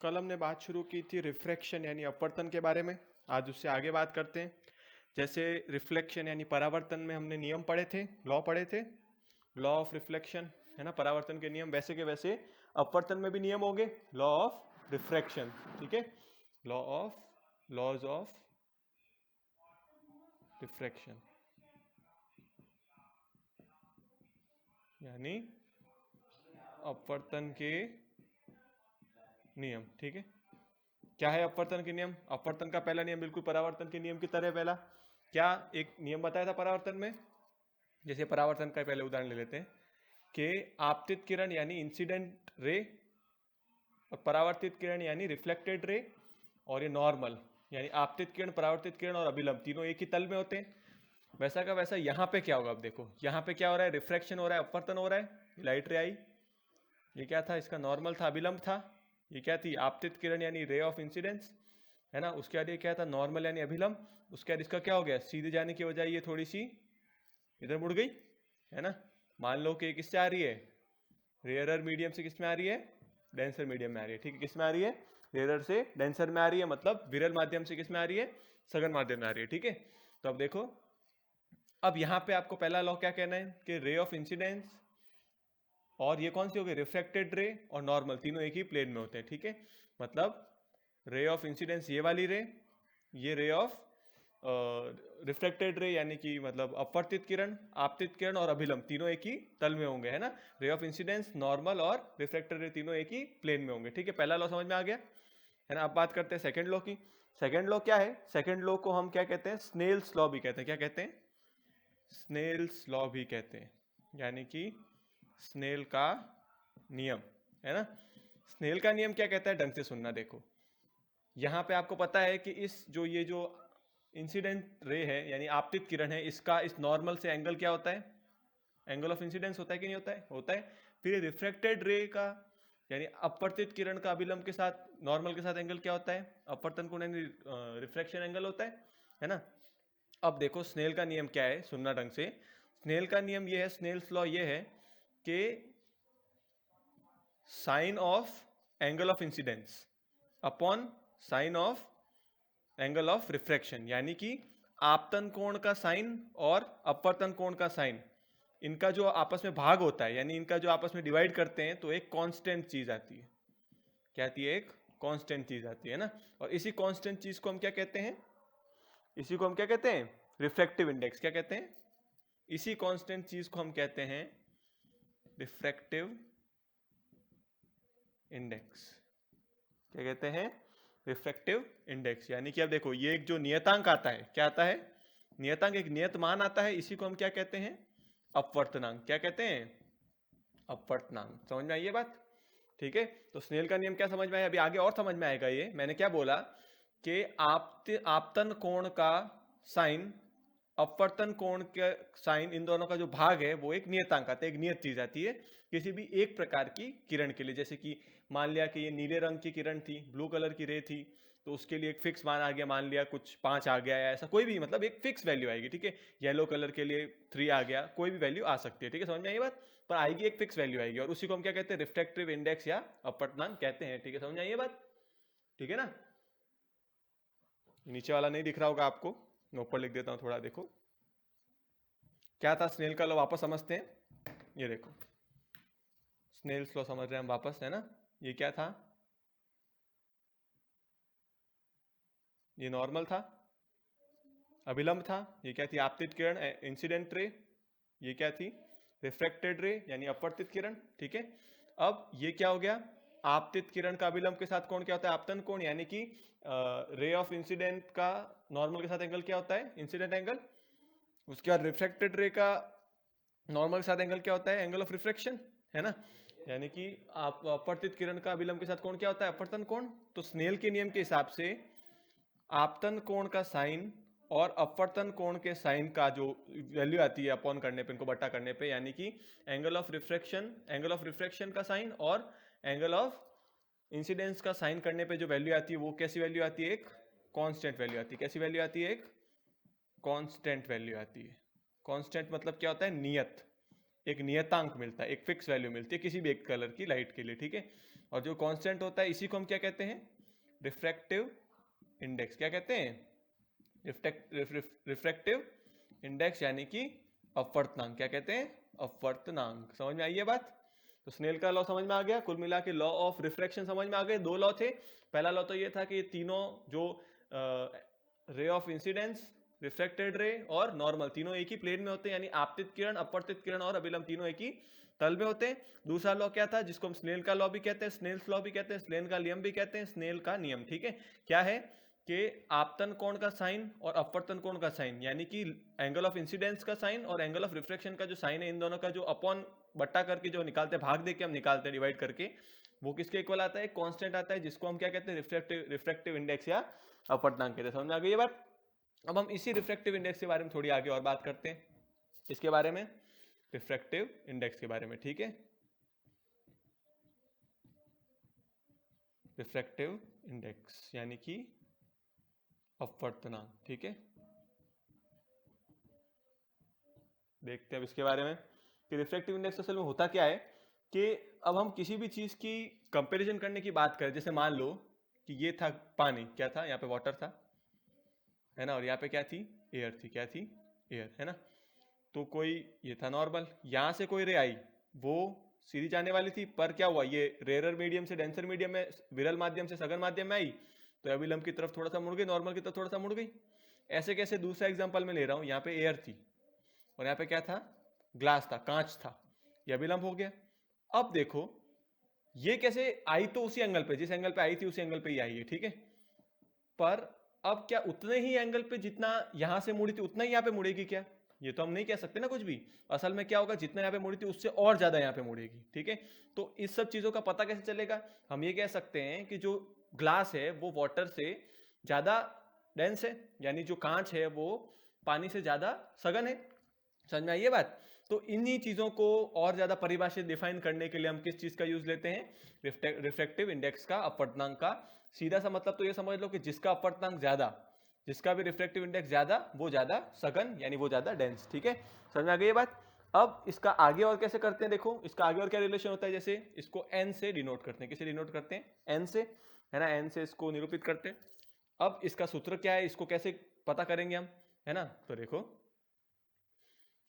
कल हमने बात शुरू की थी रिफ्रैक्शन यानी अपवर्तन के बारे में। आज उससे आगे बात करते हैं। जैसे रिफ्लेक्शन यानी परावर्तन में हमने नियम पढ़े थे, लॉ पढ़े थे, लॉ ऑफ रिफ्लेक्शन, है ना, परावर्तन के नियम। वैसे के वैसे अपवर्तन में भी नियम होंगे, लॉ ऑफ रिफ्रैक्शन। ठीक है, लॉज ऑफ रिफ्रैक्शन यानी अपवर्तन के नियम। ठीक है, क्या है अपवर्तन के नियम? अपवर्तन का पहला नियम बिल्कुल परावर्तन के नियम की तरह पहला क्या एक नियम बताया था परावर्तन में। जैसे परावर्तन का पहले उदाहरण ले लेते हैं कि आपतित किरण यानी इंसिडेंट रे और परावर्तित किरण यानी रिफ्लेक्टेड रे, और ये नॉर्मल यानी आपतित किरण, परावर्तित किरण और अभिलंब तीनों एक ही तल में होते हैं। वैसा का वैसा यहाँ पे क्या होगा? अब देखो यहाँ पे क्या हो रहा है, रिफ्रैक्शन हो रहा है, अपवर्तन हो रहा है। लाइट रे आई, ये क्या था? इसका नॉर्मल था, अभिलंब था। ये क्या थी? आपतित किरण यानी रे ऑफ इंसिडेंस, है ना। उसके बाद ये क्या था? नॉर्मल यानी अभिलंब। उसके बाद इसका क्या हो गया? सीधे जाने की बजाय ये थोड़ी सी इधर मुड़ गई, है ना। मान लो कि किससे आ रही है? रेयरर मीडियम से किस में आ रही है? डेंसर मीडियम में आ रही है। ठीक है, किस में आ रही है? रेयरर से डेंसर में आ रही है, मतलब विरल माध्यम से किस में आ रही है? सघन माध्यम में आ रही है। ठीक है, तो अब देखो, अब यहाँ पे आपको पहला लॉ क्या कहना है कि रे ऑफ इंसिडेंस, और ये कौन सी हो गई? रिफ्लेक्टेड रे और नॉर्मल तीनों एक ही प्लेन में होते हैं। ठीक है, मतलब रे ऑफ इंसिडेंस ये वाली रे, ये रे ऑफ रिफ्लेक्टेड रे यानी कि मतलब अपवर्तित किरण, आपतित किरण और अभिलंब तीनों एक ही तल में होंगे, है ना। रे ऑफ इंसिडेंस, नॉर्मल और रिफ्लेक्टेड रे तीनों एक ही प्लेन में होंगे। ठीक है, पहला लॉ समझ में आ गया, है ना। अब बात करते हैं सेकंड लॉ की। सेकंड लॉ क्या है? सेकंड लॉ को हम क्या कहते हैं? स्नेल्स लॉ भी कहते हैं। क्या कहते हैं? स्नेल्स लॉ भी कहते हैं, यानी कि स्नेल का नियम, है ना। स्नेल का नियम क्या कहता है? ढंग से सुनना। देखो यहाँ पे आपको पता है कि ये जो इंसिडेंट रे है यानी आपतित किरण है, इसका इस नॉर्मल से एंगल क्या होता है? एंगल ऑफ इंसिडेंस होता है कि नहीं होता है? होता है। फिर रिफ्लेक्टेड रे का यानी अपवर्तित किरण का अभिलंब के साथ, नॉर्मल के साथ एंगल क्या होता है? अपवर्तन कोण यानी रिफ्रैक्शन एंगल होता है ना। अब देखो स्नेल का नियम क्या है, सुनना ढंग से। स्नेल का नियम ये है, स्नेल्स लॉ ये है कि sine of angle of incidence upon sine of angle of refraction, यानी कि आपतन कोण का साइन और अपवर्तन कोण का साइन, इनका जो आपस में भाग होता है यानी इनका जो आपस में डिवाइड करते हैं, तो एक कांस्टेंट चीज आती है। क्या आती है? एक कांस्टेंट चीज आती है ना। और इसी कांस्टेंट चीज को हम क्या कहते हैं? इसी को हम क्या कहते हैं? Refractive index. क्या कहते हैं? इसी कांस्टेंट चीज को हम कहते हैं रिफ्रैक्टिव इंडेक्स। क्या कहते हैं? Refractive index. यानी कि अब देखो, ये एक जो नियतांक आता है, क्या आता है? नियतांक, एक नियत मान आता है, इसी को हम क्या कहते हैं? अपवर्तनांक। क्या कहते हैं? अपवर्तनांक। समझ में आई ये बात? ठीक है, तो स्नेल का नियम क्या समझ में आया? अभी आगे और समझ में आएगा। ये मैंने क्या बोला कि आपतन कोण का साइन, अपवर्तन कोण के साइन, इन दोनों का जो भाग है वो एक नियतांक आता है, एक नियत चीज आती है किसी भी एक प्रकार की किरण के लिए। जैसे कि मान लिया कि ये नीले रंग की किरण थी, ब्लू कलर की रे थी, तो उसके लिए एक फिक्स मान आ गया, मान लिया कुछ 5 आ गया, या ऐसा कोई भी, मतलब एक फिक्स वैल्यू आएगी। ठीक है, येलो कलर के लिए 3 आ गया, कोई भी वैल्यू आ सकती है। ठीक है, समझ में आई बात? पर आएगी एक फिक्स वैल्यू आएगी, और उसी को हम क्या कहते हैं? रिफ्रैक्टिव इंडेक्स या अपवर्तनांक कहते हैं। ठीक है, समझ में आई ये बात? ठीक है ना। नीचे वाला नहीं दिख रहा होगा आपको, मैं ऊपर लिख देता हूं थोड़ा। देखो क्या था स्नेल का लॉ, वापस समझते हैं। ये देखो स्नेल्स लॉ समझ रहे हैं हम वापस, है ना। ये क्या था? ये नॉर्मल था, अभिलंब था। ये क्या थी? आपतित किरण, इंसिडेंट रे। ये क्या थी? रिफ्रैक्टेड रे यानी अपवर्तित किरण। ठीक है, अब ये क्या हो गया? आपतित किरण का अभिलंब के साथ कोण क्या होता है? आपतन कोण, यानी कि रे ऑफ इंसिडेंट का नॉर्मल के साथ एंगल क्या होता है? Incident angle. उसके बाद रिफ्रैक्टेड रे का नॉर्मल के साथ एंगल क्या होता है? एंगल ऑफ रिफ्रैक्शन, है ना। यानी कि आप अपवर्तित किरण का अभिलंब के साथ कोण क्या होता है? अपवर्तन कोण। तो स्नेल के नियम के हिसाब से आपतन कोण का साइन और अपवर्तन कोण के साइन का जो वैल्यू आती है अपॉन करने पे, इनको बट्टा करने पे, यानी कि एंगल ऑफ रिफ्रैक्शन का साइन और एंगल ऑफ इंसिडेंस का साइन करने पे जो वैल्यू आती है, वो कैसी वैल्यू आती है? एक कांस्टेंट वैल्यू आती है। कैसी वैल्यू आती है? एक कांस्टेंट वैल्यू आती है। कांस्टेंट मतलब क्या होता है? नियत, एक नियतांक मिलता है, एक फिक्स वैल्यू मिलती है किसी भी एक कलर की लाइट के लिए। ठीक है, और जो कांस्टेंट होता है इसी को हम क्या कहते हैं, रिफ्रैक्टिव इंडेक्स। क्या कहते हैं, रिफ्रैक्टिव इंडेक्स यानी कि अपवर्तनांक। क्या कहते हैं, अपवर्तनांक। समझ में आई ये बात। तो स्नेल का लॉ समझ में आ गया। कुल मिला के लॉ ऑफ रिफ्रैक्शन समझ में आ गए। दो लॉ थे। पहला लॉ तो ये था कि तीनों जो ray of incidence, reflected ray और नॉर्मल, तीनों एक ही प्लेन में होते हैं, यानी आपतित किरण, अपवर्तित किरण और अभिलंब तीनों एक ही तल में होते हैं। दूसरा लॉ क्या था, जिसको हम स्नेल का लॉ भी कहते हैं, स्नेल्स लॉ भी कहते हैं, स्नेल का नियम भी कहते हैं, स्नेल का नियम। ठीक है, क्या है कि आपतन कोण का साइन और अपवर्तन कोण का साइन, यानी कि एंगल ऑफ इंसिडेंस का साइन और एंगल ऑफ रिफ्लेक्शन का जो साइन है, इन दोनों का जो अपॉन बट्टा करके जो निकालते हैं, भाग दे के हम निकालते हैं डिवाइड करके, वो किसके इक्वल आता है, कांस्टेंट आता है, जिसको हम क्या कहते हैं, रिफ्रैक्टिव इंडेक्स या अपवर्तनांक कहते हैं। समझ में आ गई ये बात। अब हम इसी रिफ्रैक्टिव इंडेक्स के बारे में थोड़ी आगे और बात करते हैं, इसके बारे में, रिफ्रैक्टिव इंडेक्स के बारे में। ठीक है, रिफ्रैक्टिव इंडेक्स यानी कि अपवर्तनांक। ठीक है, देखते हैं अब इसके बारे में कि रिफ्रैक्टिव इंडेक्स असल में होता क्या है। कि अब हम किसी भी चीज की कंपैरिजन करने की बात करें, जैसे मान लो कि ये था पानी, क्या था, यहाँ पे वाटर था, है ना, और यहाँ पे क्या थी, एयर थी। क्या थी, एयर, है ना। तो कोई ये था नॉर्मल, यहाँ से कोई रे आई, वो सीधी जाने वाली थी, पर क्या हुआ, ये रेयर मीडियम से डेंसर मीडियम में, विरल माध्यम से सघन माध्यम में आई, तो अभिलंब की तरफ थोड़ा सा मुड़ गई, नॉर्मल की तरफ थोड़ा सा मुड़ गई। ऐसे कैसे, दूसरा एग्जाम्पल में ले रहा हूँ, यहाँ पे एयर थी और यहाँ पे क्या था, ग्लास था, कांच था, ये अभिलंब हो गया। अब देखो ये कैसे आई, तो उसी एंगल पे, जिस एंगल पे आई थी उसी एंगल पे ही आई है। ठीक है, पर अब क्या उतने ही एंगल पे जितना यहां से मुड़ी थी उतना ही यहाँ पे मुड़ेगी क्या, ये तो हम नहीं कह सकते ना कुछ भी। असल में क्या होगा, जितना यहाँ पे मुड़ी थी उससे और ज्यादा यहाँ पे मुड़ेगी। ठीक है, तो इस सब चीजों का पता कैसे चलेगा, हम ये कह सकते हैं कि जो ग्लास है वो वाटर से ज्यादा डेंस है, यानी जो कांच है वो पानी से ज्यादा सघन है। समझ में आई ये बात। तो इन्हीं चीजों को और ज्यादा परिभाषित डिफाइन करने के लिए हम किस चीज का यूज लेते हैं, रिफ्रैक्टिव इंडेक्स का, अपवर्तनांक का। सीधा सा मतलब तो ये समझ लो कि जिसका अपवर्तनांक ज्यादा, जिसका भी रिफ्रैक्टिव इंडेक्स ज्यादा, वो ज्यादा सघन, यानी वो ज्यादा डेंस। ठीक है, समझ में आ गई ये बात। अब इसका आगे और कैसे करते हैं, देखो इसका आगे और क्या रिलेशन होता है। जैसे इसको एन से डिनोट करते हैं, किसे डिनोट करते हैं, एन से, है ना, एन से इसको निरूपित करते हैं। अब इसका सूत्र क्या है, इसको कैसे पता करेंगे हम, है ना। तो देखो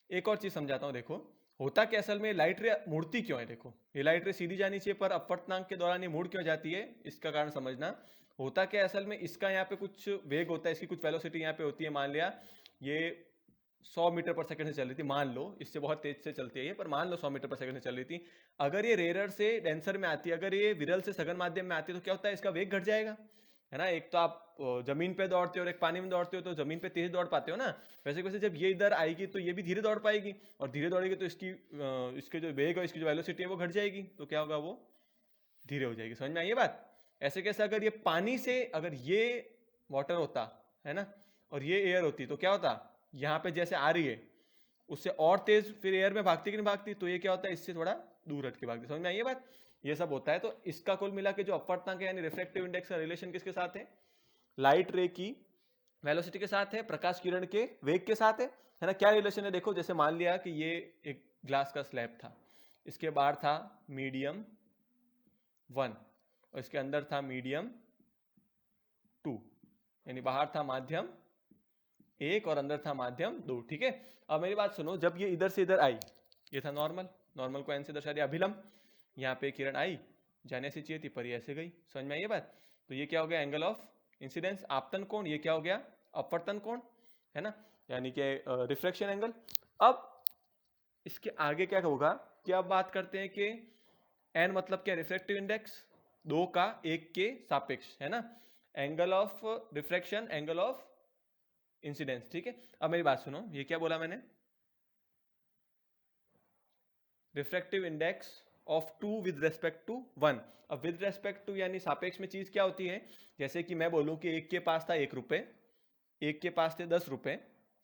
एक और चीज समझाता हूं। देखो होता क्या, असल में लाइट रे मुड़ती क्यों है। देखो ये लाइट रे सीधी जानी चाहिए, पर अपवर्तनांक के दौरान ये मुड़ क्यों जाती है, इसका कारण समझना। होता क्या, असल में इसका यहाँ पे कुछ वेग होता है, इसकी कुछ वेलोसिटी यहाँ पे होती है। मान लिया ये 100 मीटर पर सेकंड से चल रही थी, मान लो, इससे बहुत तेज से चलती है ये, पर मान लो 100 मीटर पर सेकंड से चल रही थी। अगर ये रेयर से डेंसर में आती है, अगर ये विरल से सघन माध्यम में आती है, तो क्या होता है, इसका वेग घट जाएगा, है ना। एक तो आप जमीन पे दौड़ते हो और एक पानी में दौड़ते हो, तो जमीन पे तेज दौड़ पाते हो ना, वैसे वैसे जब ये इधर आएगी तो ये भी धीरे दौड़ पाएगी, और धीरे दौड़ेगी तो इसके जो वेग और इसकी जो वेलोसिटी है वो घट जाएगी, तो क्या होगा, वो धीरे हो जाएगी। समझ में आई ये बात। ऐसे कैसे, अगर ये पानी से, अगर ये वाटर होता है ना और ये एयर होती, तो क्या होता, यहाँ पे जैसे आ रही है उससे और तेज फिर एयर में भागती कि नहीं भागती, तो ये क्या होता है, इससे थोड़ा दूर हट के भागती। समझ में आई ये बात। ये सब होता है। तो इसका कुल मिला के जो अपवर्तनांक है यानी रिफ्रैक्टिव इंडेक्स का रिलेशन किसके साथ है, लाइट रे की वेलोसिटी के साथ है, प्रकाश किरण के वेग के साथ है ना। क्या रिलेशन है, देखो जैसे मान लिया कि ये एक ग्लास का स्लैब था, इसके बाहर था मीडियम 1 और इसके अंदर था मीडियम 2, यानी बाहर था माध्यम 1 और अंदर था माध्यम 2। ठीक है, अब मेरी बात सुनो, जब ये इधर से इधर आई, ये था नॉर्मल, नॉर्मल को एन से दर्शा दिया, अभिलंब, यहाँ पे किरण आई, जाने से चाहिए थी पर ये ऐसे गई। समझ में आई ये बात। तो ये क्या हो गया, एंगल ऑफ इंसिडेंस, आपतन कोण, ये क्या हो गया, अपवर्तन कोण, है ना, यानी कि रिफ्लेक्शन एंगल। अब इसके आगे क्या होगा कि अब बात करते हैं कि एन मतलब क्या, रिफ्रैक्टिव इंडेक्स, 2 का 1 के सापेक्ष, है ना, angle of refraction, angle of incidence. ठीक है, अब मेरी बात सुनो, ये क्या बोला मैंने, refractive index of 2 with respect to 1। अब विद रेस्पेक्ट टू यानी सापेक्ष में चीज क्या होती है, जैसे कि मैं बोलूं कि एक के पास था 1 रुपए, एक के पास थे 10 रुपए,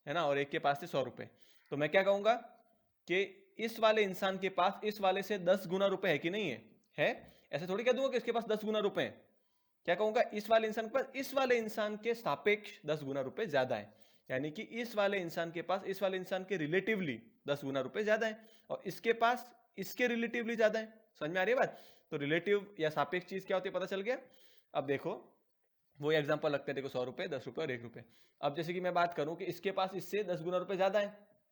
है ना, और एक के पास थे 100 रुपए, तो मैं क्या कहूंगा कि इस वाले इंसान के पास इस वाले से 10 गुना रुपए है कि नहीं है। ऐसे थोड़ी कह दूंगा कि इसके पास 10 गुना रुपए है, क्या कहूंगा, इस वाले इंसान के पास इस वाले इंसान के सापेक्ष 10 गुना रुपए ज्यादा है, यानी कि इस वाले इंसान के पास इस वाले इंसान के रिलेटिवली 10 गुना रुपए ज्यादा है, और इसके पास इसके रिलेटिवली ज्यादा है। समझ में आ रही है बात। तो रिलेटिव या सापेक्ष चीज क्या होती है पता चल गया। अब देखो वो एग्जांपल लगते हैं, देखो 100 रुपए, 10 रुपए और 1 रुपए। अब जैसे कि मैं बात करूं कि इसके पास इससे 10 गुना रुपए ज्यादा है,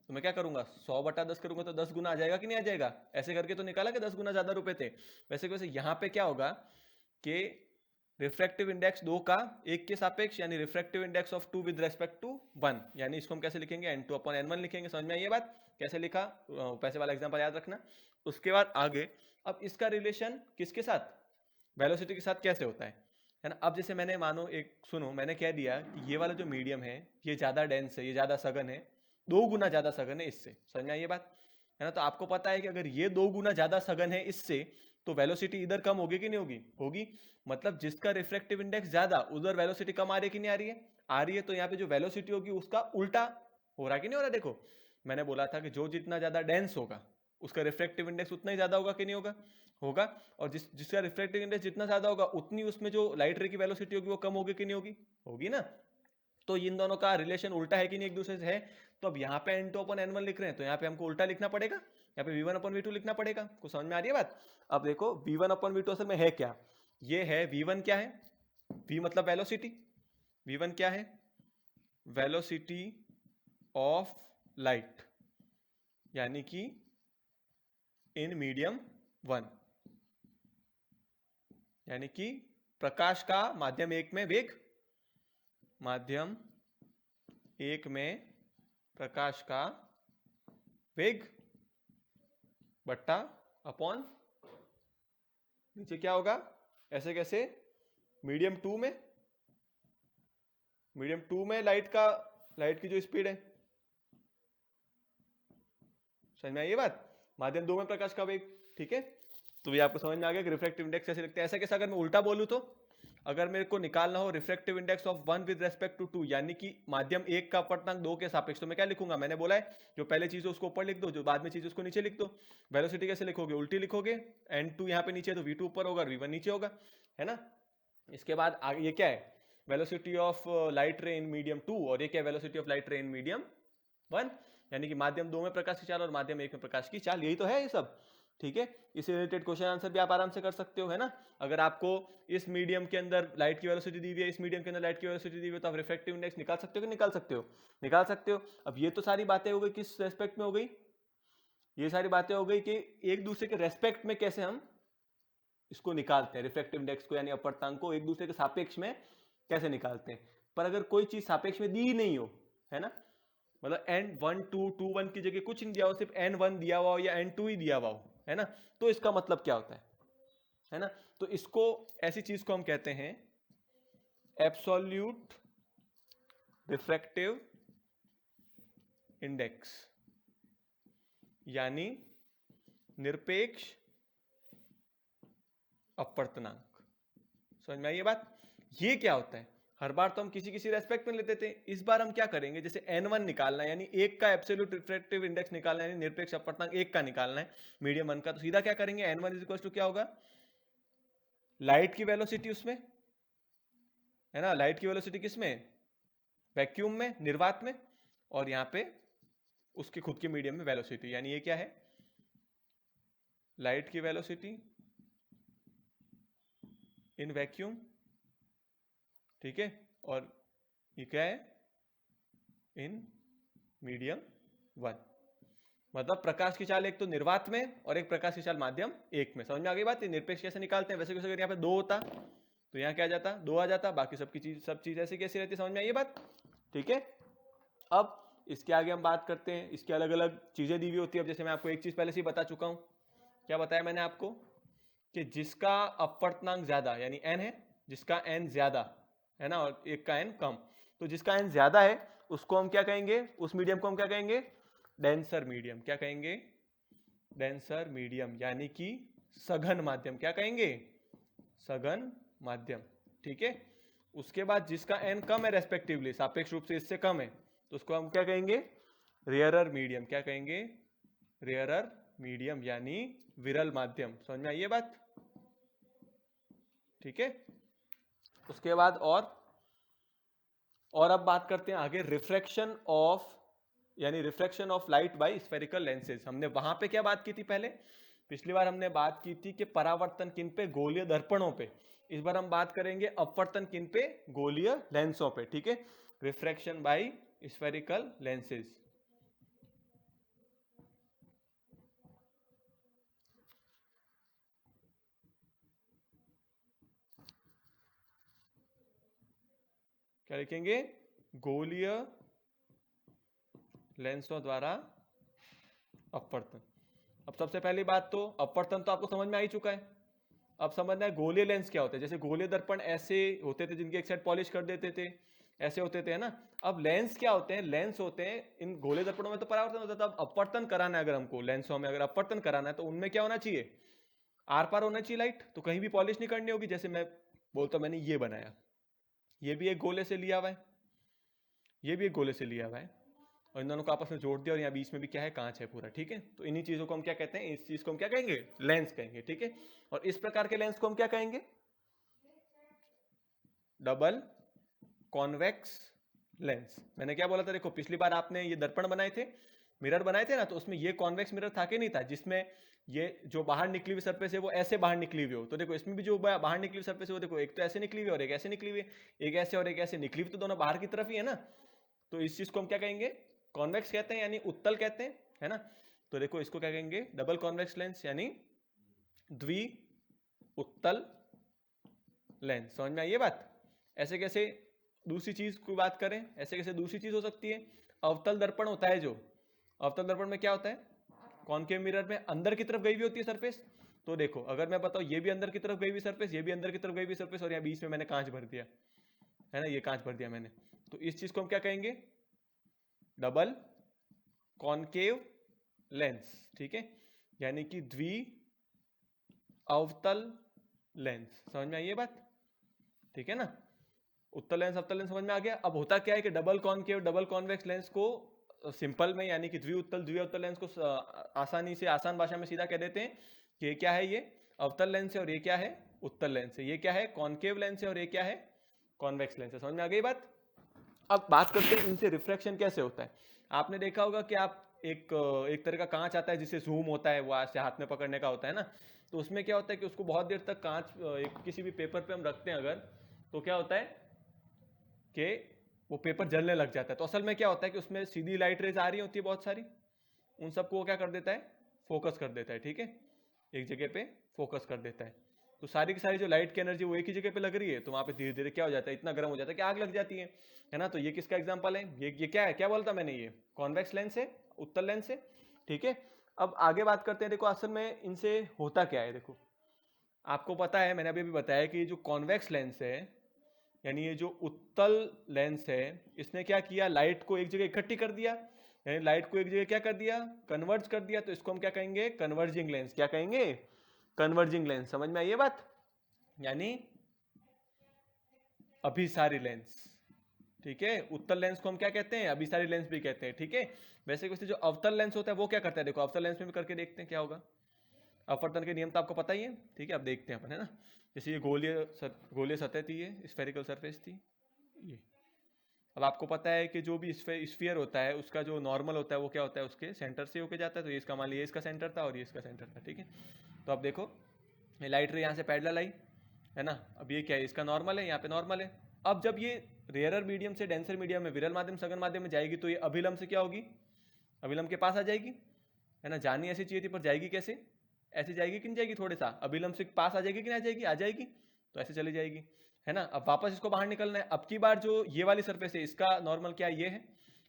तो मैं क्या करूंगा 100/10 करूंगा तो 10 गुना आ जाएगा कि नहीं आ जाएगा, ऐसे करके तो निकाला कि 10 गुना ज्यादा रुपए थे। वैसे वैसे यहाँ पे क्या होगा कि रिफ्रैक्टिव इंडेक्स 2 का 1 के सापेक्ष, यानी refractive index of 2 with respect to 1, यानी इसको हम कैसे लिखेंगे n2/n1 लिखेंगे। समझ में आई ये बात, कैसे लिखा, पैसे वाला एग्जांपल याद रखना। उसके बाद आगे अब इसका रिलेशन किसके साथ, वेलोसिटी के साथ कैसे होता है ना। अब जैसे मैंने मानो एक सुनो, मैंने कह दिया कि ये वाला जो मीडियम है ये ज्यादा डेंस है, ये ज्यादा सघन है, 2 गुना ज्यादा सघन है इससे। समझ में आई ये बात है ना। तो आपको पता है कि अगर ये 2 गुना ज्यादा सघन है इससे तो वेलोसिटी इधर कम होगी कि नहीं होगी, होगी। मतलब जिसका रिफ्रैक्टिव इंडेक्स ज्यादा उधर वेलोसिटी कम आ रही है कि नहीं आ रही है, आ रही है। तो यहाँ पे जो वेलोसिटी होगी उसका उल्टा हो रहा है कि नहीं हो रहा। देखो मैंने बोला था कि जो जितना ज्यादा डेंस होगा उसका रिफ्रैक्टिव इंडेक्स उतना ही ज्यादा होगा कि नहीं होगा, होगा। और जिसका रिफ्रैक्टिव इंडेक्स जितना ज्यादा होगा उतनी उसमें जो लाइट रे की वेलोसिटी होगी वो कम होगी कि नहीं होगी, होगी ना। तो इन दोनों का रिलेशन उल्टा है कि नहीं एक दूसरे से है। तो अब यहाँ पे n2/n1 लिख रहे हैं तो यहाँ पे हमको उल्टा लिखना पड़ेगा, यहाँ पे v1/v2 लिखना पड़ेगा। कुछ समझ में आ रही है बात। अब देखो v1/v2 असल में है क्या, ये है v1 क्या है, v मतलब वेलोसिटी, v1 क्या है, वेलोसिटी ऑफ लाइट, यानी कि इन मीडियम 1, यानी कि प्रकाश का माध्यम 1 में वेग, माध्यम 1 में प्रकाश का वेग बट्टा अपॉन नीचे क्या होगा, ऐसे कैसे, मीडियम 2 में, मीडियम 2 में लाइट की जो स्पीड है, समझ में आई ये बात, माध्यम 2 में प्रकाश का वेग। ठीक है, तो ये आपको समझ में आ गया कि रिफ्रैक्टिव इंडेक्स कैसे लिखते हैं। ऐसा कैसा, अगर मैं उल्टा बोलूं तो, अगर मेरे को निकालना हो refractive index of 1 with respect to 2, यानी कि माध्यम 1 का अपवर्तनांक 2 के सापेक्ष, तो मैं क्या लिखूंगा, मैंने बोला है जो पहले चीज है उसको ऊपर लिख दो, जो बाद में चीज उसको नीचे लिख दो। वेलोसिटी कैसे लिखोगे, उल्टी लिखोगे, n2 यहाँ पे नीचे तो v2 ऊपर होगा और v1 नीचे होगा, है ना। इसके बाद आगे ये क्या है, वेलोसिटी ऑफ लाइट रे इन मीडियम 2, और ये क्या है, वेलोसिटी ऑफ लाइट रे इन मीडियम 1, यानी कि माध्यम 2 में प्रकाश की चाल और माध्यम 1 में प्रकाश की चाल, यही तो है ये सब। ठीक है, इससे रिलेटेड क्वेश्चन आंसर भी आप आराम से कर सकते हो, है ना। अगर आपको इस मीडियम के अंदर लाइट की वेलोसिटी दी हुई है, इस मीडियम के अंदर लाइट की वेलोसिटी दी हुई है, तो आप रिफ्रैक्टिव इंडेक्स निकाल सकते हो कि निकाल सकते हो, निकाल सकते हो। अब ये तो सारी बातें हो गई किस रेस्पेक्ट में हो गई, ये सारी बातें हो गई कि एक दूसरे के रेस्पेक्ट में कैसे हम इसको निकालते हैं, रिफ्रैक्टिव इंडेक्स को यानी अपवर्तनांक को एक दूसरे के सापेक्ष में कैसे निकालते हैं। पर अगर कोई चीज सापेक्ष में दी ही नहीं हो, है ना, मतलब n1 2 2 1 की जगह कुछ नहीं दिया हो, सिर्फ n1 दिया हुआ हो या n2 ही दिया हुआ हो, है ना, तो इसका मतलब क्या होता है ना। तो इसको, ऐसी चीज को हम कहते हैं एब्सोल्यूट रिफ्रैक्टिव इंडेक्स, यानी निरपेक्ष अपवर्तनांक। समझ में आई ये बात। ये क्या होता है, हर बार तो हम किसी किसी रेस्पेक्ट में लेते थे, इस बार हम क्या करेंगे, जैसे n1 निकालना है यानी 1 का एब्सोल्यूट रिफ्रैक्टिव इंडेक्स निकालना है, यानी निरपेक्ष अपवर्तनांक 1 का निकालना है मीडियम 1 का, तो सीधा क्या करेंगे, n1 इज इक्वल टू क्या होगा, लाइट की वेलोसिटी उसमें, है ना, लाइट की वेलोसिटी किसमें, वैक्यूम में, निर्वात में, और यहां पे उसकी खुद की मीडियम में वेलोसिटी, यानी ये क्या है, लाइट की वेलोसिटी इन वैक्यूम, ठीक है, और ये क्या है, इन मीडियम 1। मतलब प्रकाश की चाल एक तो निर्वात में और एक प्रकाश की चाल माध्यम 1 में। समझ में आ गई बात, निरपेक्ष कैसे निकालते हैं। वैसे कैसे अगर यहाँ पे 2 होता तो यहाँ क्या आ जाता, 2 आ जाता, बाकी सब चीज ऐसी कैसी रहती है, समझ में आई ये बात। ठीक है, अब इसके आगे हम बात करते हैं, इसकी अलग अलग चीजें दी हुई होती है। अब जैसे मैं आपको एक चीज पहले से ही बता चुका हूं, क्या बताया मैंने आपको, कि जिसका अपवर्तनांक ज्यादा यानी n है, जिसका n ज्यादा है ना और एक का n कम, तो जिसका n ज्यादा है उसको हम क्या कहेंगे, उस मीडियम को हम क्या कहेंगे, डेंसर मीडियम। क्या कहेंगे, डेंसर मीडियम, यानी कि सघन माध्यम। क्या कहेंगे, सघन माध्यम। ठीक है, उसके बाद जिसका n कम है रेस्पेक्टिवली, सापेक्ष रूप से इससे कम है, तो उसको हम क्या कहेंगे, रेयरर मीडियम। क्या कहेंगे, रेयरर मीडियम, यानी विरल माध्यम। समझ में आई ये बात। ठीक है, उसके बाद और अब बात करते हैं आगे रिफ्रैक्शन ऑफ, यानी refraction of light by spherical lenses. हमने वहां पे क्या बात की थी पहले, पिछली बार हमने बात की थी कि परावर्तन किन पे, गोलीय दर्पणों पे। इस बार हम बात करेंगे अपवर्तन किन पे, गोलीय लेंसों पे, ठीक है। Refraction by spherical lenses. क्या लिखेंगे, गोलीय लेंसों द्वारा अपवर्तन। अब सबसे पहली बात तो अपवर्तन तो आपको समझ में आ ही चुका है। अब समझना है गोलीय लेंस क्या होता है। जैसे गोलीय दर्पण ऐसे होते थे जिनकी एक साइड पॉलिश कर देते थे, ऐसे होते थे, है ना। अब लेंस क्या होते हैं, लेंस होते हैं, इन गोलीय दर्पणों में तो परावर्तन होता था। अब अपवर्तन कराना है अगर हमको लेंसों में, अगर अपवर्तन कराना है तो उनमें क्या होना चाहिए, आर पार होना चाहिए लाइट, तो कहीं भी पॉलिश नहीं करनी होगी। जैसे मैं बोलता हूं मैंने ये बनाया, ये भी एक गोले से लिया हुआ है, ये भी एक गोले से लिया हुआ है, और इन दोनों को आपस में जोड़ दिया, और यहाँ बीच में भी क्या है, कांच है पूरा, ठीक है। तो इन्हीं चीजों को हम क्या कहते हैं, इस चीज को हम क्या कहेंगे, लेंस कहेंगे, ठीक है। और इस प्रकार के लेंस को हम क्या कहेंगे, डबल कॉन्वेक्स लेंस। मैंने क्या बोला था, देखो पिछली बार आपने ये दर्पण बनाए थे, मिरर बनाए थे ना, तो उसमें ये कॉन्वेक्स मिरर था कि नहीं था, जिसमें ये जो बाहर निकली हुई सरफेस है वो ऐसे बाहर निकली हुई हो। तो देखो इसमें भी जो बाहर निकली हुई सरफेस है वो देखो, एक तो ऐसे निकली हुई है और एक ऐसे निकली हुई है, एक ऐसे और एक ऐसे निकली हुई, तो दोनों बाहर की तरफ ही है ना। तो इस चीज को हम क्या कहेंगे, कॉन्वेक्स कहते हैं, यानी उत्तल कहते हैं, है ना। तो देखो इसको क्या कहेंगे, डबल कॉन्वेक्स लेंस, यानी द्वि उत्तल लेंस। समझ में आई ये बात। ऐसे कैसे दूसरी चीज की बात करें, ऐसे कैसे दूसरी चीज हो सकती है, अवतल दर्पण होता है जो, अवतल दर्पण में क्या होता है, कॉनकेव मिरर में अंदर की तरफ गई हुई होती है सरफेस। तो देखो अगर मैं बताऊं ये भी अंदर की तरफ गई हुई सरफेस, ये भी अंदर की तरफ गई हुई सरफेस, और यहाँ बीच में मैंने कांच भर दिया, है ना, ये कांच भर दिया मैंने, तो इस चीज को हम क्या कहेंगे, डबल कॉनकेव लेंस, ठीक है, यानी कि द्वि अवतल लेंस। समझ में आई ये बात, ठीक है ना। उत्तल लेंस अवतल लेंस समझ में आ गया। अब होता क्या है कि double concave double convex lens को सिंपल में, यानी कि द्विउत्तल द्विअवतल लेंस को आसानी से, आसान भाषा में सीधा कह देते हैं कि ये क्या है, ये अवतल लेंस है, और ये क्या है, उत्तल लेंस है। ये क्या है, कॉनकेव लेंस है, और ये क्या है, कॉन्वेक्स लेंस है। समझ में आ गई बात। अब बात करते हैं इनसे रिफ्रैक्शन कैसे होता है। आपने देखा होगा कि आप एक तरह का कांच आता है जिसे जूम होता है, वो ऐसे हाथ में पकड़ने का होता है ना। तो उसमें क्या होता है कि उसको बहुत देर तक कांच किसी भी पेपर पे हम रखते हैं अगर, तो क्या होता है कि वो पेपर जलने लग जाता है। तो असल में क्या होता है कि उसमें सीधी लाइट रेज आ रही होती है बहुत सारी, उन सबको वो क्या कर देता है, फोकस कर देता है, ठीक है, एक जगह पे फोकस कर देता है। तो सारी की सारी जो लाइट की एनर्जी वो एक ही जगह पे लग रही है, तो वहां पे धीरे धीरे क्या हो जाता है, इतना गर्म हो जाता है कि आग लग जाती है ना। तो ये किसका एग्जांपल है, ये क्या है, क्या बोलता मैंने, ये कॉन्वेक्स लेंस है, उत्तल लेंस है, ठीक है। अब आगे बात करते हैं। देखो असल में इनसे होता क्या है, देखो आपको पता है, मैंने अभी भी बताया कि जो कॉन्वेक्स लेंस है, यानी ये जो उत्तल लेंस है, इसने क्या किया, लाइट को एक जगह इकट्ठी कर दिया, यानी लाइट को एक जगह क्या कर दिया, कन्वर्ज कर दिया। तो इसको हम क्या कहेंगे, कन्वर्जिंग लेंस। क्या कहेंगे, कन्वर्जिंग लेंस। समझ में आई ये बात, यानी अभिसारी लेंस, ठीक है। उत्तल लेंस को हम क्या कहते हैं, अभिसारी लेंस भी कहते हैं, ठीक है। वैसे वैसे जो अवतल लेंस होता है वो क्या करता है, देखो अवतल लेंस में भी करके देखते हैं क्या होगा। अपवर्तन के नियम तो आपको पता ही है, ठीक है, अब देखते हैं अपन, है ना। जैसे ये गोलीय सतह थी, ये स्फेरिकल सरफेस थी ये। अब आपको पता है कि जो भी स्फीयर होता है उसका जो नॉर्मल होता है वो क्या होता है, उसके सेंटर से होके जाता है। तो ये इसका, मान लीजिए इसका सेंटर था और ये इसका सेंटर था, ठीक है। तो अब देखो ये लाइट रे यहाँ से पैरेलल आई, है ना। अब ये क्या है, इसका नॉर्मल है, यहाँ पे नॉर्मल है। अब जब ये रेयरर मीडियम से डेंसर मीडियम में, विरल माध्यम सघन माध्यम में जाएगी, तो ये अभिलंब से क्या होगी, अभिलंब के पास आ जाएगी, है ना। जानी ऐसी चाहिए थी पर जाएगी कैसे, ऐसे जाएगी कि नहीं जाएगी, थोड़ा सा अभिलंब से पास आ जाएगी कि नहीं आ जाएगी, आ जाएगी, तो ऐसे चली जाएगी, है ना। अब वापस इसको बाहर निकलना है। अब की बार जो ये वाली सरफेस है, इसका नॉर्मल क्या है, ये है,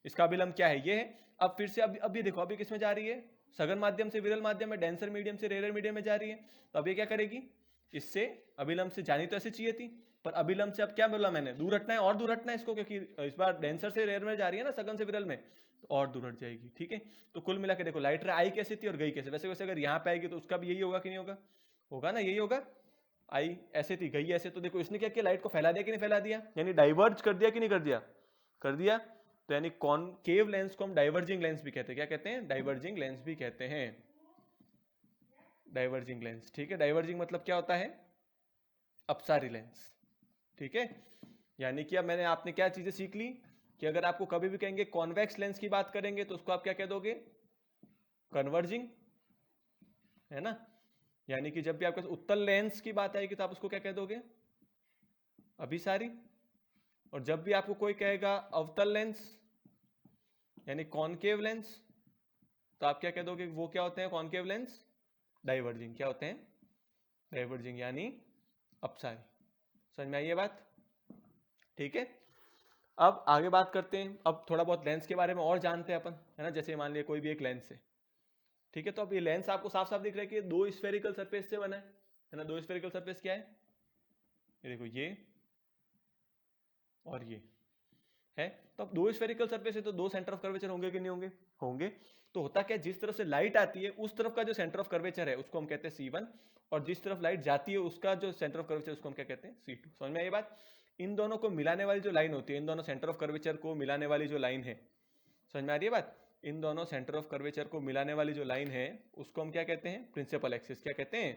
इसका अभिलंब क्या है, ये है। अब फिर से अब ये देखो, अभी किस में जा रही है, सघन माध्यम से विरल माध्यम में, डेंसर मीडियम से रेयर मीडियम में जा रही है। तो अब ये क्या करेगी, इससे अभिलंब से जानी तो ऐसे चाहिए थी, पर अभिलंब से अब क्या बोला मैंने, दूर हटना है, और दूर हटना है इसको, क्योंकि इस बार डेंसर से रेयर में जा रही है ना, सघन से विरल में, तो और दूर हट जाएगी, ठीक है। तो कुल मिला के देखो लाइट रे आई कैसे थी और गई कैसे। वैसे वैसे अगर यहाँ पे आएगी तो उसका भी यही होगा कि नहीं होगा, होगा ना, यही होगा। आई ऐसे थी, गई ऐसे। तो देखो इसने क्या किया, लाइट को फैला दिया कि नहीं फैला दिया, यानी डाइवर्ज कर दिया कि नहीं कर दिया, कर दिया। तो यानी कॉनकेव लेंस को हम डाइवर्जिंग लेंस भी कहते हैं। क्या कहते हैं, डाइवर्जिंग लेंस भी कहते हैं, डाइवर्जिंग लेंस, ठीक है। डाइवर्जिंग मतलब क्या होता है, अपसारी लेंस, ठीक है। यानी कि अब मैंने, आपने क्या चीजें सीख ली कि अगर आपको कभी भी कहेंगे कॉन्वेक्स लेंस की बात करेंगे तो उसको आप क्या कह दोगे, कन्वर्जिंग, है ना। यानी कि जब भी आपके उत्तल लेंस की बात आएगी तो आप उसको क्या कह दोगे? अभिसारी। और जब भी आपको कोई कहेगा अवतल लेंस यानी कॉनकेव लेंस, तो आप क्या कह दोगे? वो क्या होते हैं कॉनकेव लेंस? डाइवर्जिंग। क्या होते हैं? डाइवर्जिंग यानी अपसारी। समझ में आई ये बात? ठीक है, अब आगे बात करते हैं। अब थोड़ा बहुत लेंस के बारे में और जानते हैं अपन, है ना। जैसे मान लिया कोई भी एक लेंस है, ठीक है, तो अब ये लेंस आपको साफ साफ दिख रहा है कि दो स्फेरिकल सरफेस से बना है ना। दो स्फेरिकल सरफेस क्या है? ये देखो, ये और ये है। तो अब दो स्फेरिकल सरफेस है तो दो सेंटर ऑफ कर्वेचर होंगे कि नहीं होंगे? होंगे। तो होता क्या, जिस तरफ से लाइट आती है उस तरफ का जो सेंटर ऑफ कर्वेचर है उसको हम कहते हैं C1, और जिस तरफ लाइट जाती है उसका जो सेंटर ऑफ कर्वेचर उसको हम क्या कहते हैं? C2। समझ में आई ये बात? इन दोनों को मिलाने वाली जो लाइन होती है, इन दोनों सेंटर ऑफ कर्वेचर को मिलाने वाली जो लाइन है, समझ में आ रही है बात? इन दोनों सेंटर ऑफ कर्वेचर को मिलाने वाली जो लाइन है उसको हम क्या कहते हैं? Principal axis. क्या कहते हैं?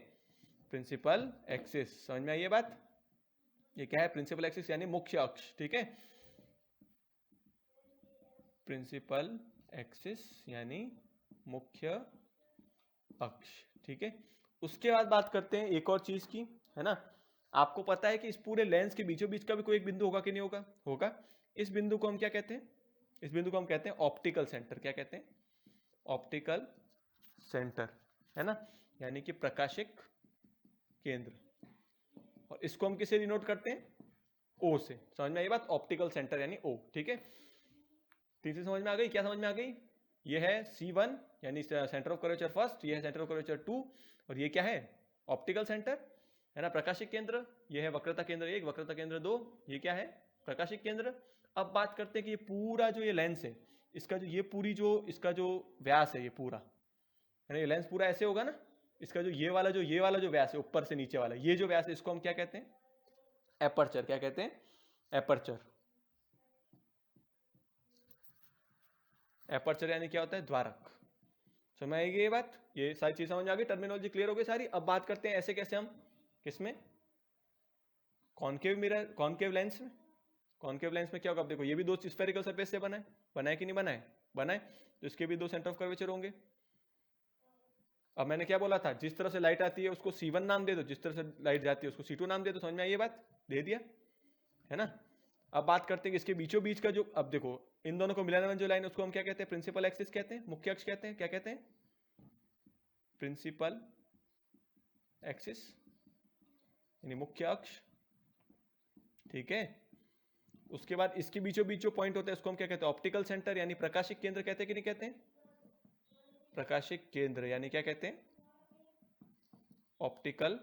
Principal axis. समझ में आई ये बात? ये क्या है? प्रिंसिपल एक्सिस यानी मुख्य अक्ष। ठीक है, प्रिंसिपल एक्सिस यानी मुख्य अक्ष। ठीक है, उसके बाद बात करते हैं एक और चीज की, है ना। आपको पता है कि इस पूरे लेंस के बीचों बीच का भी कोई एक बिंदु होगा कि नहीं होगा? होगा। इस बिंदु को हम क्या कहते हैं? इस बिंदु को हम कहते हैं ऑप्टिकल सेंटर। क्या कहते हैं? ऑप्टिकल सेंटर, है ना, यानी कि प्रकाशिक केंद्र। और इसको हम किसे डिनोट करते हैं? ओ से। समझ में आई बात? ऑप्टिकल सेंटर यानी ओ। ठीक है, तीसरी समझ में आ गई? क्या समझ में आ गई? ये है C1 यानी सेंटर ऑफ कर्वेचर फर्स्ट, ये है सेंटर ऑफ कर्वेचर 2, और ये क्या है? ऑप्टिकल सेंटर, है ना, प्रकाशिक केंद्र। ये है वक्रता केंद्र 1, वक्रता केंद्र 2, ये क्या है? प्रकाशिक केंद्र। अब बात करते हैं कि ये पूरा जो ये लेंस है, इसका जो ये पूरी जो इसका जो व्यास है, ये पूरा, है ना, ये लेंस पूरा ऐसे होगा ना, इसका जो ये वाला जो व्यास है ऊपर से नीचे वाला, ये जो व्यास है इसको हम क्या कहते हैं? एपर्चर। क्या कहते हैं? एपर्चर। एपर्चर यानी क्या होता है? द्वारक। समझ आएगी ये बात? ये सारी चीज समझ आ गई? टर्मिनोलॉजी क्लियर हो गई सारी? अब बात करते हैं ऐसे कैसे हम, किसमें? कॉनकेव मिरर, कॉनकेव लेंस में। कॉनकेव लेंस में क्या होगा? अब देखो, ये भी दो स्फेरिकल सरफेस से बना है, बना है कि नहीं बना है? बना है, तो इसके भी दो सेंटर ऑफ कर्वेचर होंगे। अब मैंने क्या बोला था? जिस तरह से लाइट आती है उसको C1 नाम दे दो, जिस तरह से लाइट जाती है उसको C2 नाम दे दो। समझ में आई ये बात? दे दिया, है ना। अब बात करते हैं कि इसके बीचों बीच का जो, अब देखो, इन दोनों को मिलाने वाली जो लाइन है उसको हम क्या कहते हैं? प्रिंसिपल एक्सिस कहते हैं, मुख्य अक्ष कहते हैं। क्या कहते हैं? प्रिंसिपल एक्सिस यानी मुख्य अक्ष। ठीक है, उसके बाद इसके बीचों बीच जो पॉइंट होता है उसको हम क्या कहते हैं? ऑप्टिकल सेंटर यानी प्रकाशिक केंद्र कहते हैं कि नहीं कहते हैं? प्रकाशिक केंद्र यानी क्या कहते हैं? Optical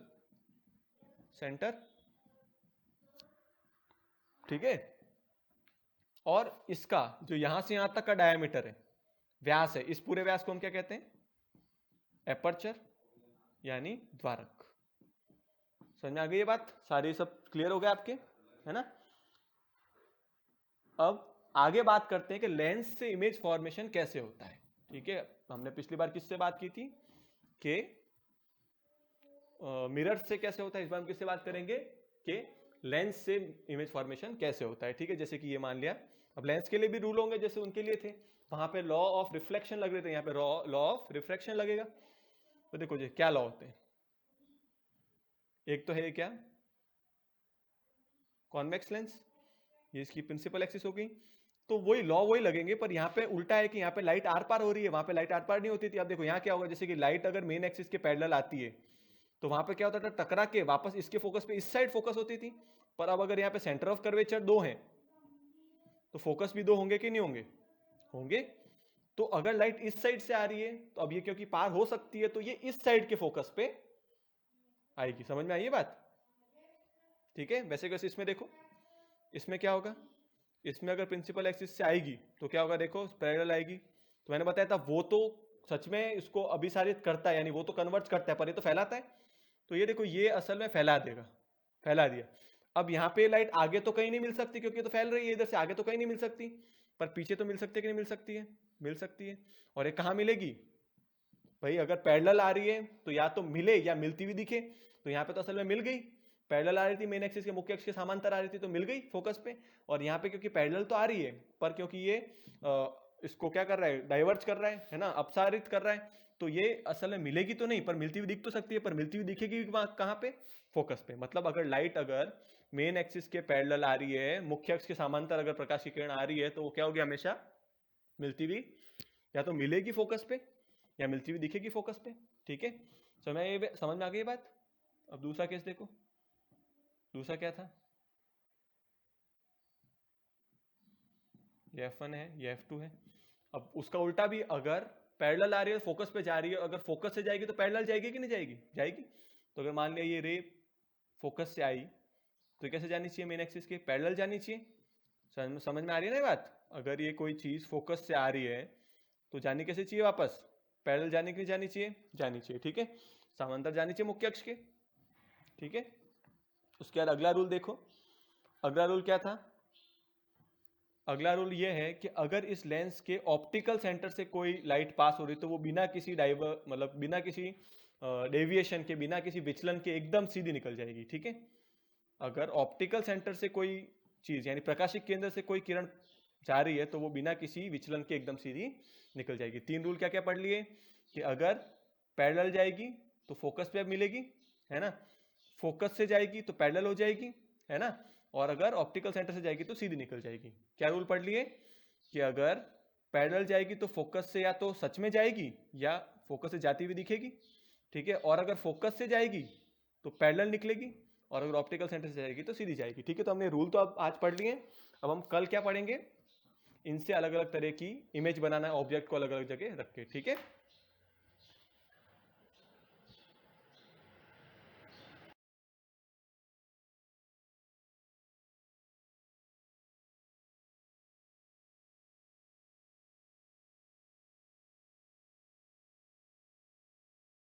centre. ठीक है, और इसका जो यहां से यहां तक का डायमीटर है, व्यास है, इस पूरे व्यास को हम क्या कहते हैं? एपर्चर यानी द्वारक। समझ में आ गई ये बात? सारी सब क्लियर हो गया आपके, है ना। अब आगे बात करते हैं कि लेंस से इमेज फॉर्मेशन कैसे होता है। ठीक है, हमने पिछली बार किससे बात की थी? कि मिरर से कैसे होता है। इस बार हम किससे बात करेंगे? कि लेंस से इमेज फॉर्मेशन कैसे होता है। ठीक है, जैसे कि ये मान लिया, अब लेंस के लिए भी रूल होंगे जैसे उनके लिए थे। वहां पे लॉ ऑफ रिफ्लेक्शन लग रहे थे, यहाँ पे लॉ ऑफ रिफ्रैक्शन लगेगा। तो देखो जी, क्या लॉ होते हैं? एक तो है क्या? कॉन्वेक्स लेंस, ये इसकी प्रिंसिपल एक्सिस हो गई। तो वही लॉ वही लगेंगे, पर यहाँ पे उल्टा है कि यहाँ पे लाइट आर पार हो रही है, वहां पे लाइट आर पार नहीं होती थी। अब देखो यहाँ क्या होगा, जैसे कि लाइट अगर मेन एक्सिस के पैरेलल आती है तो वहां पे क्या होता था? टकरा के वापस इसके फोकस पे इस साइड फोकस होती थी। पर अब अगर यहाँ पे सेंटर ऑफ कर्वेचर दो है तो फोकस भी दो होंगे कि नहीं होंगे? होंगे। तो अगर लाइट इस साइड से आ रही है तो अब ये क्योंकि पार हो सकती है तो ये इस साइड के फोकस पे आएगी। समझ में आई ये बात? ठीक है, वैसे कैसे इसमें देखो, इसमें क्या होगा? इसमें अगर प्रिंसिपल एक्सिस से आएगी तो क्या होगा? देखो, पैरेलल आएगी। तो मैंने बताया था वो तो सच में इसको अभिसारित करता है, यानी वो तो कन्वर्ट करता है, पर ये तो फैलाता है। तो ये देखो, ये असल में फैला देगा, फैला दिया। अब यहाँ पे लाइट आगे तो कहीं नहीं मिल सकती क्योंकि तो फैल रही है, इधर से आगे तो कहीं नहीं मिल सकती, पर पीछे तो मिल सकती है कि नहीं मिल सकती है? मिल सकती है। और ये कहाँ मिलेगी भाई? अगर पैरेलल आ रही है तो या तो मिले या मिलती हुई दिखे। तो यहाँ पे तो असल में मिल गई, पैरेलल आ रही थी, मेन एक्सिस के मुख्य अक्ष के समांतर आ रही थी तो मिल गई फोकस पे। और यहाँ पे क्योंकि पैरेलल तो आ रही है, पर क्योंकि ये इसको क्या कर रहा है? डाइवर्ज कर रहा है ना, अपसारित कर रहा है, तो ये असल में मिलेगी तो नहीं, पर मिलती हुई दिख तो सकती है, पर मिलती हुई दिखेगी कहाँ पे, फोकस पे। मतलब अगर लाइट अगर मेन एक्सिस के पैरेलल आ रही है, मुख्य अक्ष के समांतर अगर प्रकाश की किरण आ रही है, तो वो क्या होगी, हमेशा मिलती हुई या तो मिलेगी फोकस पे या मिलती हुई दिखेगी फोकस पे। ठीक है, समझ में आ गई ये बात। अब दूसरा केस देखो, दूसरा क्या था, ये F1 है, ये F2 है। अब उसका उल्टा भी, अगर पैरेलल आ रही है फोकस पे जा रही है, अगर फोकस से जाएगी तो पैरेलल जाएगी कि नहीं जाएगी, जाएगी। तो अगर मान लिया ये रे फोकस से आई तो कैसे जानी चाहिए, मेन एक्सिस के पैरेलल जानी चाहिए। समझ में आ रही है ना ये बात। अगर ये कोई चीज फोकस से आ रही है तो जानी कैसे चाहिए, वापस पैरेलल जाने की जानी चाहिए, जानी चाहिए। ठीक है, समांतर जानी चाहिए मुख्य अक्ष के। ठीक है, उसके बाद अगला रूल देखो, अगला रूल क्या था, अगला रूल ये है कि अगर इस लेंस के ऑप्टिकल सेंटर से कोई लाइट पास हो रही तो वो बिना किसी मतलब बिना किसी डेविएशन के, बिना किसी विचलन के एकदम सीधी निकल जाएगी। ठीक है, अगर ऑप्टिकल सेंटर से कोई चीज यानी प्रकाशिक केंद्र से कोई किरण जा रही है तो वो बिना किसी विचलन के एकदम सीधी निकल जाएगी। तीन रूल क्या क्या पढ़ लिए, कि अगर पैरेलल जाएगी तो फोकस पे अब मिलेगी, है ना, फोकस से जाएगी तो पैरेलल हो जाएगी, है ना, और अगर ऑप्टिकल सेंटर से जाएगी तो सीधी निकल जाएगी। क्या रूल पढ़ लिए, कि अगर पैरेलल जाएगी तो फोकस से या तो सच में जाएगी या फोकस से जाती हुई दिखेगी। ठीक है, और अगर फोकस से जाएगी तो पैरेलल निकलेगी, और अगर ऑप्टिकल सेंटर से जाएगी तो सीधी जाएगी। ठीक है, तो हमने रूल तो अब आज पढ़ लिए। अब हम कल क्या पढ़ेंगे, इनसे अलग अलग तरह की इमेज बनाना है, ऑब्जेक्ट को अलग अलग जगह रख के। ठीक है।